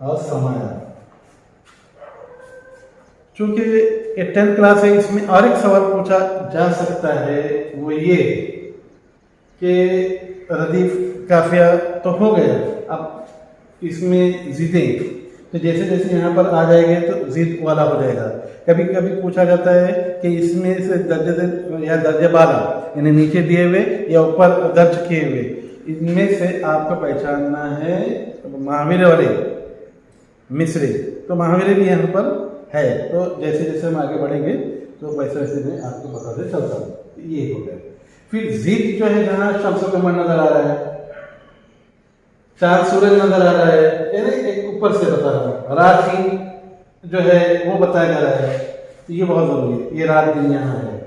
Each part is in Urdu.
اور سمایا. چونکہ یہ 10th کلاس ہے، اس میں اور ایک سوال پوچھا جا سکتا ہے، وہ یہ کہ ردیف قافیہ تو ہو گیا، اب اس میں زیدیں، تو جیسے جیسے یہاں پر آ جائے گے تو زید والا ہو جائے گا. کبھی کبھی پوچھا جاتا ہے کہ اس میں سے درجے یا درجہ بالا یعنی نیچے دیے ہوئے یا اوپر درج کیے ہوئے، ان میں سے آپ کو پہچاننا ہے محاورے والے مصرے. تو محاورے بھی یہاں پر ہے، تو جیسے جیسے ہم آگے بڑھیں گے تو ویسے ویسے میں آپ کو بتاتے چلتا ہوں. یہ ہو گیا. پھر زید جو ہے جہاں شمس و قمر نظر آ رہا ہے، چاند سورج نظر آ رہا ہے، یعنی ایک اوپر سے بتا رہا ہوں، رات دن جو ہے وہ بتایا جا رہا ہے. تو یہ بہت ضروری ہے، یہ رات دن یہاں ہے.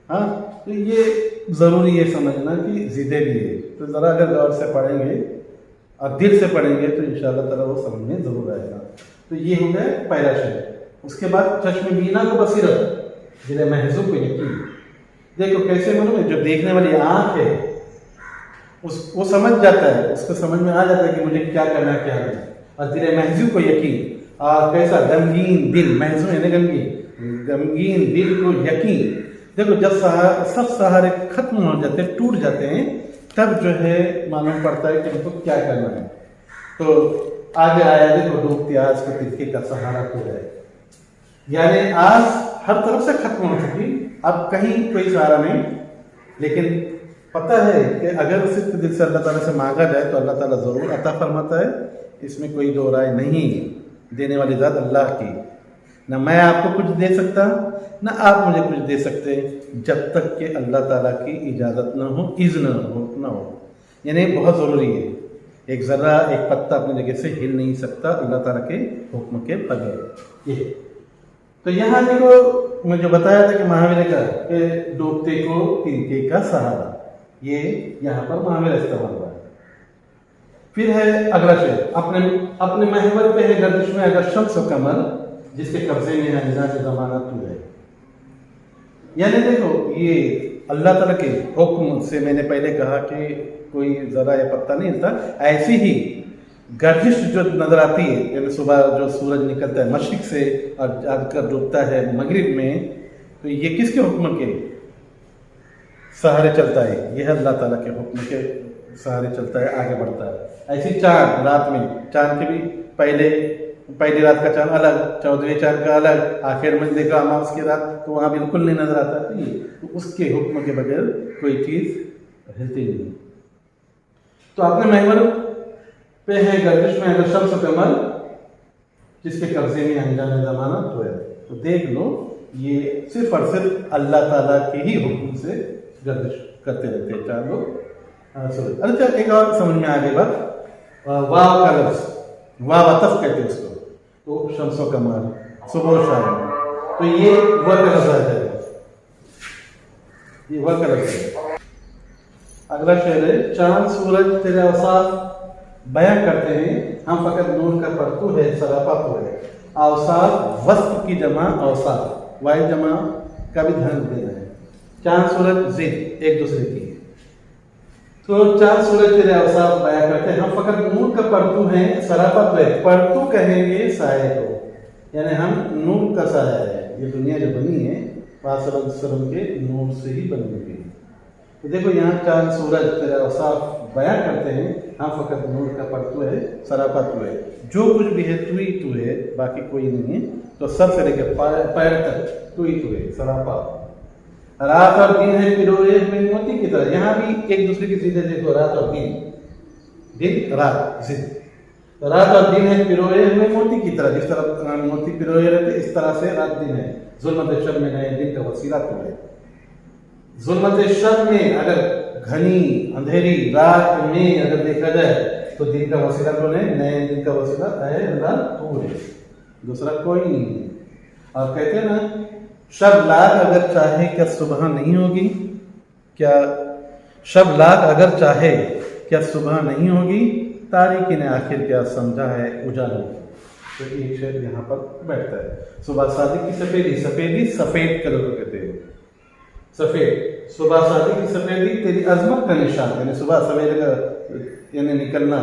ہاں، تو یہ ضروری ہے سمجھنا کہ زیدیں بھی ہے. تو ذرا اگر غور سے پڑھیں گے اور دل سے پڑھیں گے تو انشاءاللہ تعالیٰ وہ سمجھ میں ضرور آئے گا. تو یہ ہو گیا پہلا شعر. اس کے بعد چشم بینا کو بصیرت، دل محضوب کو یقین. دیکھو کیسے معلوم ہے، جو دیکھنے والی آنکھ ہے وہ سمجھ جاتا ہے، اس کو سمجھ میں آ جاتا ہے کہ مجھے کیا کرنا کیا ہے. اور دل محضوب کو یقین. اور کیسا غمگین دل، محضوب یعنی غمگین دل کو یقین. دیکھو جب سب سہارے ختم ہو جاتے ہیں، ٹوٹ جاتے ہیں، تب جو ہے معلوم پڑتا ہے کہ ہم کو کیا کرنا ہے. تو آگے آیا دیکھو ڈوبتی آج کو ترکے کا سہارا تو ہے، یعنی آج ہر طرف سے ختم ہو چکی، اب کہیں کوئی سہارا نہیں. لیکن پتہ ہے کہ اگر صرف دل سے اللہ تعالیٰ سے مانگا جائے تو اللہ تعالیٰ ضرور عطا فرماتا ہے، اس میں کوئی دو رائے نہیں. دینے والی ذات اللہ کی، نہ میں آپ کو کچھ دے سکتا نہ آپ مجھے کچھ دے سکتے جب تک کہ اللہ تعالیٰ کی اجازت نہ ہو، اذن نہ ہو. یعنی بہت ضروری ہے، ایک ذرہ ایک پتا اپنی جگہ سے ہل نہیں سکتا اللہ تعالیٰ کے حکم کے بغیر. یہ تو یہاں دیکھو مجھے بتایا تھا کہ محاورے کا کہ ڈوبتے کو تنکے کا سہارا، یہ یہاں پر محاورہ استعمال ہوا ہے. پھر ہے اگلا شعر، اپنے محور پہ ہے گردش میں اگر شمس و قمر، جس کے قبضے میں ہے مزاج زمانہ تو ہے. یعنی دیکھو یہ اللہ تعالیٰ کے حکم سے، میں نے پہلے کہا کہ کوئی ذرا یا پتہ نہیں ہلتا، ایسی ہی گردش جو نظر آتی ہے، یعنی صبح جو سورج نکلتا ہے مشرق سے اور جا کر ڈوبتا ہے مغرب میں، تو یہ کس کے حکم کے سہارے چلتا ہے؟ یہ ہے اللہ تعالیٰ کے حکم کے سہارے چلتا ہے، آگے بڑھتا ہے. ایسی چاند رات میں، چاند کے بھی پہلی رات کا چاند الگ، 14ویں چاند کا الگ، آخر میں دیکھا اماس کی رات تو وہاں بالکل نہیں نظر آتا. تو اس کے حکم کے بغیر کوئی چیز ہلتی نہیں. تو اپنے محور پہ ہے گردش میں اگر شمس و قمر، جس کے قبضے میں انجام زمانہ تو ہے. تو دیکھ لو یہ صرف اور صرف اللہ تعالیٰ کے ہی حکم سے گردش کرتے رہتے ہیں چار لوگ. اچھا ایک اور سمجھ میں آگے بات، واو کا لفظ، واو عطف کہتے ہیں اس کو. تو شمس و قمر، صبح و شام، تو یہ وہ کا لفظ آ جائے گا، یہ وہ کا لفظ ہے. اگلا شعر ہے، چاند سورج تیرے اوصاف بیان کرتے ہیں، ہم فقط نور کا پرتو ہے، سراپا تو ہے. اوصاف وصف کی جمع اوصاف، واحد جمع کا بھی دھیان دینا ہے. چاند سورج ضد ایک دوسرے کی ہے. تو چاند سورج تیرے اوصاف بیان کرتے ہیں، ہم فقط نور کا پرتو ہیں، سراپا تو ہے. پرتو کہیں گے سائے کو، یعنی ہم نور کا سایہ ہے. یہ دنیا جو بنی ہے پاک صلی اللہ علیہ وسلم کے نور سے ہی بنی ہوئی ہے. تو دیکھو یہاں چاند سورج تیرے اوصاف بیان کرتے ہیں، ہم فقط نور کا پرتو ہے، سراپا تو ہے. جو کچھ بھی ہے تو ہی تو ہے، باقی کوئی نہیں ہے. تو سر سے لے کے پیر تک تو ہی تو ہے، سراپا. رات اور دن ہے پروئے ہوئے موتی کی طرح. یہاں بھی ایک دوسرے کی ضد دیکھو، رات اور دن، دن رات ضد. رات اور دن ہے پروئے ہوئے موتی کی طرح، جس طرح موتی پروئے رہتے اس طرح سے رات دن ہے. ظلمت شب میں نئے دن کا وسیلہ تو ہے. ظلمت شب میں اگر گھنی اندھیری رات میں اگر دیکھا جائے تو دن کا وسیلہ کون ہے؟ نئے دن کا وسیلہ ہے اللہ تو ہے، دوسرا کوئی نہیں ہے. اور کہتے ہیں نا، شب لاکھ اگر چاہے کیا صبح نہیں ہوگی، کیا شب لاکھ اگر چاہے کیا صبح نہیں ہوگی، تاریکی نے آخر کیا سمجھا ہے اجالا. تو ایک شعر یہاں پر بیٹھتا ہے. صبح صادق کی سفیدی، سفیدی سفید کلر کو کہتے ہیں، سفید. صبح صادق کی سفیدی تیری عظمت کا نشان، یعنی صبح سویرے کا یعنی نکلنا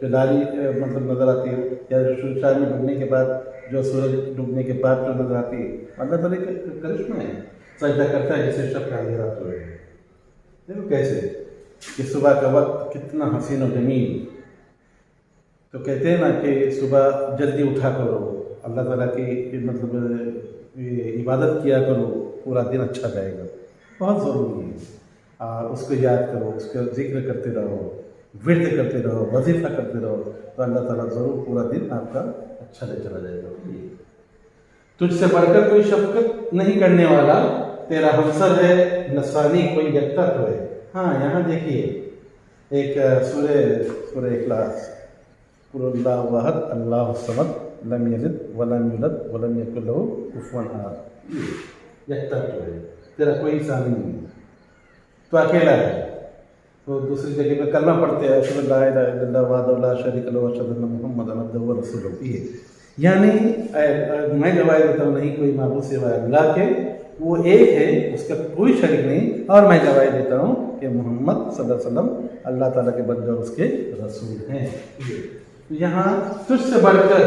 جو لالی مطلب نظر آتی ہے، یا شام میں ڈوبنے کے بعد جو سورج ڈوبنے کے بعد جو نظر آتی ہے، اللہ تعالیٰ کا کرشمہ ہے. سجدہ کرتا ہے جسے شب کا اندھیرا تو ہے. دیکھو کیسے کہ صبح کا وقت کتنا حسین و جمیل. تو کہتے ہیں نا کہ صبح جلدی اٹھا کرو، اللہ تعالیٰ کی مطلب عبادت کیا کرو، پورا دن اچھا جائے گا. بہت ضروری ہے. اور اس کو یاد کرو، اس کا ذکر کرتے رہو، ورد کرتے رہو، وظیفہ کرتے رہو، تو اللہ تعالیٰ ضرور پورا دن آپ کا اچھا لے چلا جائے گا. تجھ سے بڑھ کر کوئی شفقت نہیں کرنے والا تیرا ہمسر ہے، نصرانی کوئی یکتا تو ہے. ہاں یہاں دیکھیے ایک سورہ اخلاص، قل اللہ واحد اللہ الصمد لم یلد ولم یولد ولم یکن لہ کفوا احد. یکتا تو ہے، تیرا کوئی ثانی نہیں ہے، تو اکیلا ہے. تو دوسری جگہ پہ کلمہ پڑھتے ہیں اشہد لا الہ الا اللہ وحدہ لا شریک لہ واشہد ان محمدا عبدہ ورسولہ. یعنی میں گواہی دیتا ہوں نہیں کوئی معبود سوائے اللہ کے، وہ ایک ہے، اس کا کوئی شریک نہیں، اور میں گواہی دیتا ہوں کہ محمد صلی اللہ علیہ وسلم اللہ تعالیٰ کے بندے اور اس کے رسول ہیں. یہاں تجھ سے بڑھ کر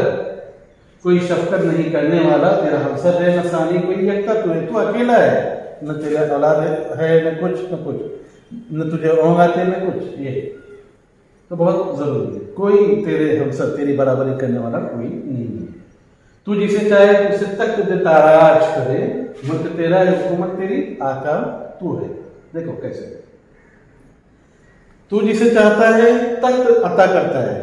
کوئی شفقت نہیں کرنے والا تیرا ہمسر ہے، نہ ثانی کوئی یکتا تو ہے. تو اکیلا ہے، نہ تیرا اولاد ہے، نہ کچھ، نہ تجھے اونگ آتے نہ کچھ. یہ تو بہت ضروری ہے. کوئی تیرے ہمسر تیری برابری کرنے والا کوئی نہیں ہے. تو جسے چاہے اسے تخت دے تاراج کرے، ملک تیرا ہے، حکومت تیری، آقا تو ہے. دیکھو کیسے تو جسے چاہتا ہے تخت عطا کرتا ہے،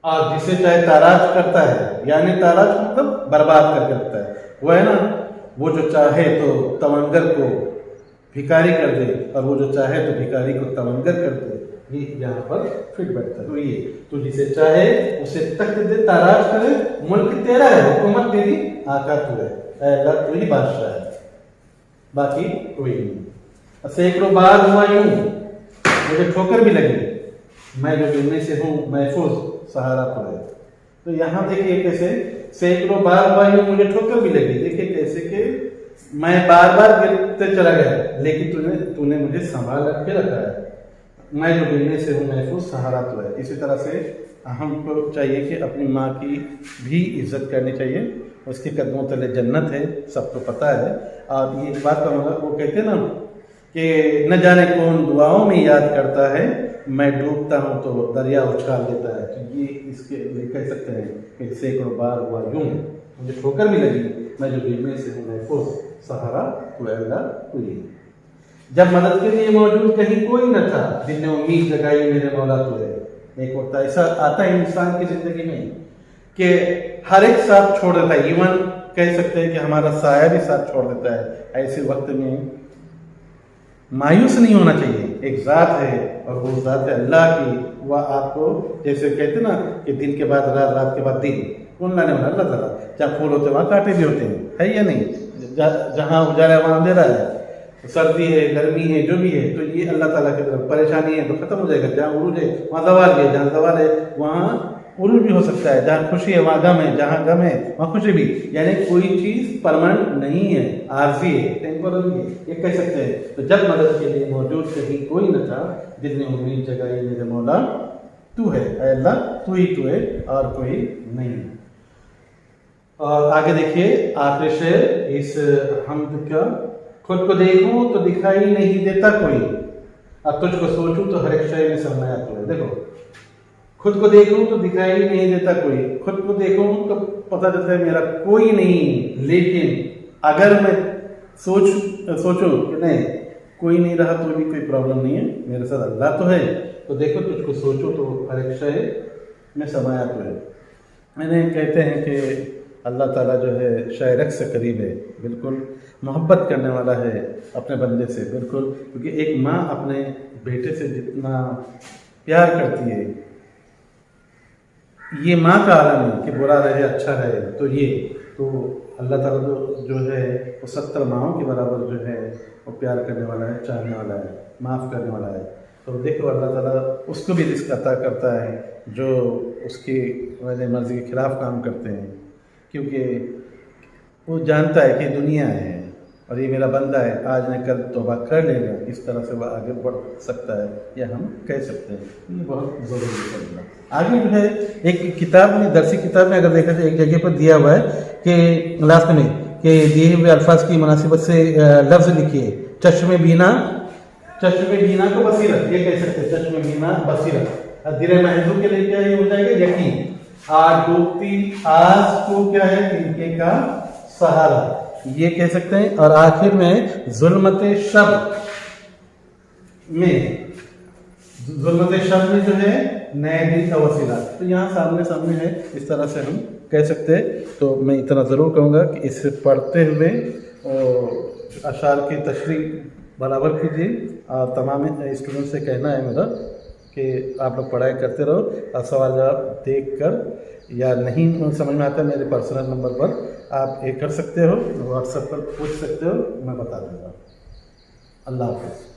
اور جسے چاہے تاراج کرتا ہے. یعنی تاراج مطلب برباد کر کے رکھتا ہے. وہ ہے نا، وہ جو چاہے تو تونگر کو بھکاری کر دے، اور وہ جو چاہے تو بھکاری کو تونگر کر دے. یہ یہاں پر فٹ بیٹھتا ہے. تو یہ تو جسے چاہے اسے تخت دے تاراج کرے، ملک تیرا ہے، حکومت تیری، آقا تو ہے. اے اللہ تو ہی بادشاہ ہے، باقی کوئی نہیں. سینکڑوں بار ہوا یوں مجھے ٹھوکر بھی لگی، میں جو گرنے سے ہوں محفوظ، سہارا تو ہے. تو یہاں دیکھیے کیسے سینکڑوں بار ہوا یوں مجھے ٹھوکر بھی لگی. دیکھیے کیسے کہ میں بار بار گرتے چلا گیا، لیکن تو نے مجھے سنبھال رکھ کے رکھا ہے. میں جو گرنے سے ہوں محفوظ، سہارا تو ہے. اسی طرح سے ہم کو چاہیے کہ اپنی ماں کی بھی عزت کرنی چاہیے. اس کے قدموں تلے جنت ہے، سب کو پتہ ہے. اور یہ بات کروں گا، وہ کہتے ہیں نا کہ نہ جانے کون دعاؤں میں یاد کرتا ہے، میں ڈوبتا ہوں تو دریا اچھال دیتا ہے. تو یہ اس کے لیے کہہ سکتے ہیں کہ سینکڑوں بار ہوا یوں مجھے ٹھوکر بھی لگی، میں جو گرنے سے ہوں محفوظ، سہارا تو ہے اللہ کوئی. جب مدد کے لیے موجود کہیں کوئی نہ تھا، جن نے امید جگائی میرے مولا تو ہے. ایک وقت ایسا آتا ہے انسان کی زندگی میں کہ ہر ایک ساتھ چھوڑ دیتا ہے. ایون کہہ سکتے ہیں کہ ہمارا سایہ بھی ساتھ چھوڑ دیتا ہے. ایسے وقت میں مایوس نہیں ہونا چاہیے. ایک ذات ہے، اور وہ ذات ہے اللہ کی. وہ آپ کو جیسے کہتے ہیں نا کہ دن کے بعد رات، رات کے بعد دن، کون لانے والا؟ اللہ تعالیٰ. جہاں پھول ہوتے ہیں وہاں کانٹے بھی ہوتے ہیں، ہے یا نہیں؟ جہاں اجالا ہے وہاں اندھیرا ہے، سردی ہے، گرمی ہے، جو بھی ہے. تو یہ اللہ تعالیٰ کی طرف پریشانی ہے تو ختم ہو جائے گا. جہاں عروج ہے وہاں زوال ہے، جہاں زوال ہے وہاں عروج بھی ہو سکتا ہے. جہاں خوشی ہے وہاں غم ہے، جہاں غم ہے وہاں خوشی بھی. یعنی کوئی چیز پرماننٹ نہیں ہے، عارضی ہے، ٹیمپرری ہے، یہ کہہ سکتے ہیں. تو جب مدد کے لیے موجود کہیں کوئی نہ تھا، جس نے امید جگائی میرے مولا تو ہے. اے اللہ تو ہی تو ہے اور کوئی نہیں. اور آگے دیکھیے آخر شعر اس حمد کا، خود کو دیکھوں تو دکھائی نہیں دیتا کوئی، اب تجھ کو سوچوں تو ہر ایک شے میں سرمایہ تو ہے. دیکھو خود کو دیکھوں تو دکھائی نہیں دیتا کوئی، خود کو دیکھوں تو پتہ چلتا ہے میرا کوئی نہیں. لیکن اگر میں سوچوں کہ نہیں کوئی نہیں رہا تو بھی کوئی پرابلم نہیں ہے، میرے ساتھ اللہ تو ہے. تو دیکھو تجھ کو سوچو تو ہر ایک شے میں سرمایہ تو ہے. میں نے کہتے ہیں کہ اللہ تعالیٰ جو ہے شاہ رخ سے قریب ہے، بالکل محبت کرنے والا ہے اپنے بندے سے، بالکل. کیونکہ ایک ماں اپنے بیٹے سے جتنا پیار کرتی ہے، یہ ماں کا عالم ہے کہ برا رہے اچھا رہے. تو یہ تو اللہ تعالیٰ جو ہے وہ 70 ماؤں کے برابر جو ہے وہ پیار کرنے والا ہے، چاہنے والا ہے، معاف کرنے والا ہے. تو دیکھو اللہ تعالیٰ اس کو بھی رزق عطا کرتا ہے جو اس کی مرضی کے خلاف کام کرتے ہیں، کیونکہ وہ جانتا ہے کہ دنیا ہے اور یہ میرا بندہ ہے، آج نہ کل توبہ کر لے گا، اس طرح سے وہ آگے بڑھ سکتا ہے، یا ہم کہہ سکتے ہیں یہ بہت ضروری ہے۔ آگے جو ہے ایک کتاب میں، درسی کتاب میں اگر دیکھا جائے ایک جگہ پر دیا ہوا ہے کہ لاسٹ میں کہ دیے ہوئے الفاظ کی مناسبت سے لفظ لکھیے، چشم بینا کو بصیرت، یہ کہہ سکتے ہیں چشم بینا بصیرت، دل محضو کے لیے کیا یہ ہو جائے گا یقین، آج ڈوبتی آج کو کیا ہے تنکے کا سہارا، یہ کہہ سکتے ہیں، اور آخر میں ظلمت شب میں جو ہے نئے دن کا وسیلہ، تو یہاں سامنے ہے، اس طرح سے ہم کہہ سکتے ہیں۔ تو میں اتنا ضرور کہوں گا کہ اسے پڑھتے ہوئے اشعار کی تشریح برابر کیجیے، اور تمام اسٹوڈنٹ سے کہنا ہے میرا کہ آپ لوگ پڑھائی کرتے رہو، اور سوال جواب دیکھ کر یا نہیں سمجھ میں آتا میرے پرسنل نمبر پر آپ یہ کر سکتے ہو، واٹس ایپ پر پوچھ سکتے ہو، میں بتا دوں گا۔ اللہ حافظ۔